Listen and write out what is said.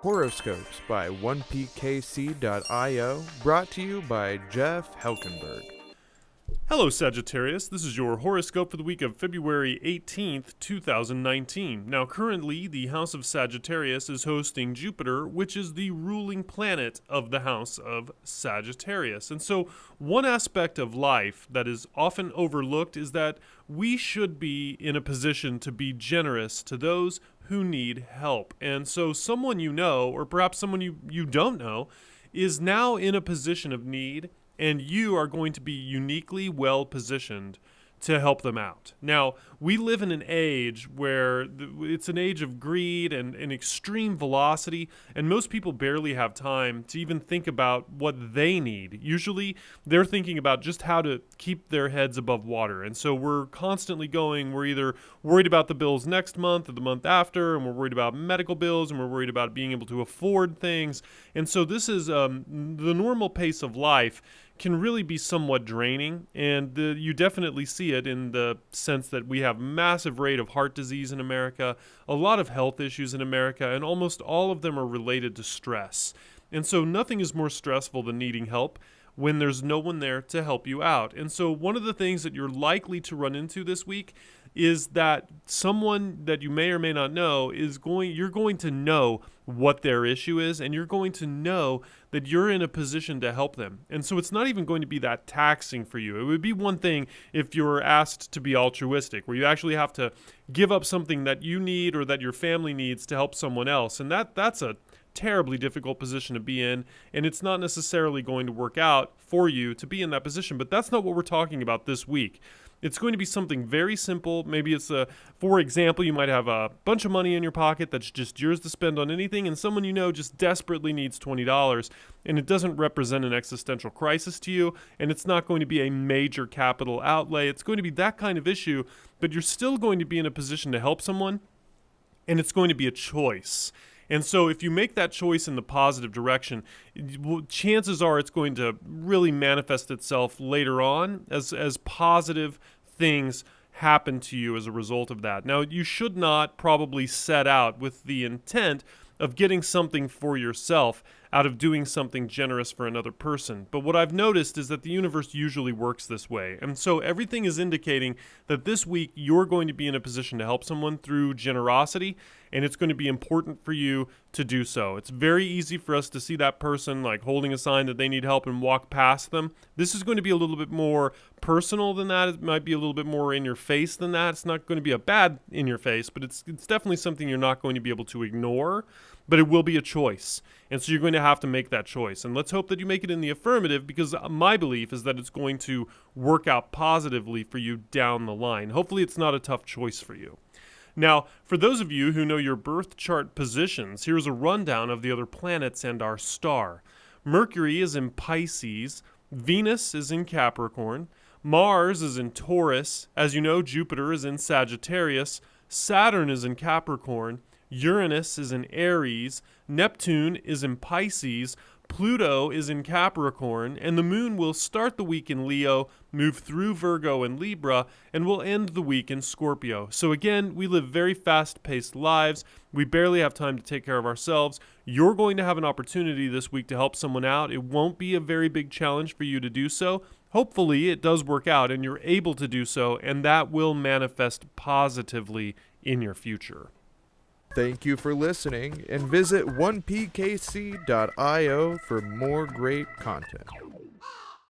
Horoscopes by 1pkc.io, brought to you by Jeff Helkenberg. Hello Sagittarius, this is your horoscope for the week of February 18th, 2019. Now currently, the House of Sagittarius is hosting Jupiter, which is the ruling planet of the House of Sagittarius. And so one aspect of life that is often overlooked is that we should be in a position to be generous to those who need help. And so someone you know, or perhaps someone you don't know, is now in a position of need, and you are going to be uniquely well positioned to help them out. Now, we live in an age where it's an age of greed and extreme velocity, and most people barely have time to even think about what they need. Usually, they're thinking about just how to keep their heads above water, and so we're constantly we're either worried about the bills next month or the month after, and we're worried about medical bills, and we're worried about being able to afford things, and so this is the normal pace of life can really be somewhat draining, and you definitely see it in the sense that we have massive rate of heart disease in America, a lot of health issues in America, and almost all of them are related to stress. And so nothing is more stressful than needing help when there's no one there to help you out. And so one of the things that you're likely to run into this week is that someone that you may or may not know you're going to know what their issue is, and you're going to know that you're in a position to help them. And so it's not even going to be that taxing for you. It would be one thing if you're asked to be altruistic, where you actually have to give up something that you need or that your family needs to help someone else. And that's a terribly difficult position to be in, and it's not necessarily going to work out for you to be in that position. But that's not what we're talking about this week. It's going to be something very simple. Maybe it's for example, you might have a bunch of money in your pocket that's just yours to spend on anything, and someone you know just desperately needs $20, and it doesn't represent an existential crisis to you, and it's not going to be a major capital outlay. It's going to be that kind of issue, but you're still going to be in a position to help someone, and it's going to be a choice. And so if you make that choice in the positive direction, chances are it's going to really manifest itself later on as positive things happen to you as a result of that. Now, you should not probably set out with the intent of getting something for yourself out of doing something generous for another person. But what I've noticed is that the universe usually works this way. And so everything is indicating that this week you're going to be in a position to help someone through generosity, and it's going to be important for you to do so. It's very easy for us to see that person like holding a sign that they need help and walk past them. This is going to be a little bit more personal than that. It might be a little bit more in your face than that. It's not going to be a bad in your face, but it's definitely something you're not going to be able to ignore, but it will be a choice. And so you're going to have to make that choice. And let's hope that you make it in the affirmative, because my belief is that it's going to work out positively for you down the line. Hopefully it's not a tough choice for you. Now, for those of you who know your birth chart positions, here's a rundown of the other planets and our star. Mercury is in Pisces, Venus is in Capricorn, Mars is in Taurus, as you know, Jupiter is in Sagittarius, Saturn is in Capricorn, Uranus is in Aries, Neptune is in Pisces, Pluto is in Capricorn, and the moon will start the week in Leo, move through Virgo and Libra, and will end the week in Scorpio. So again, we live very fast-paced lives. We barely have time to take care of ourselves. You're going to have an opportunity this week to help someone out. It won't be a very big challenge for you to do so. Hopefully it does work out and you're able to do so, and that will manifest positively in your future. Thank you for listening, and visit 1pkc.io for more great content.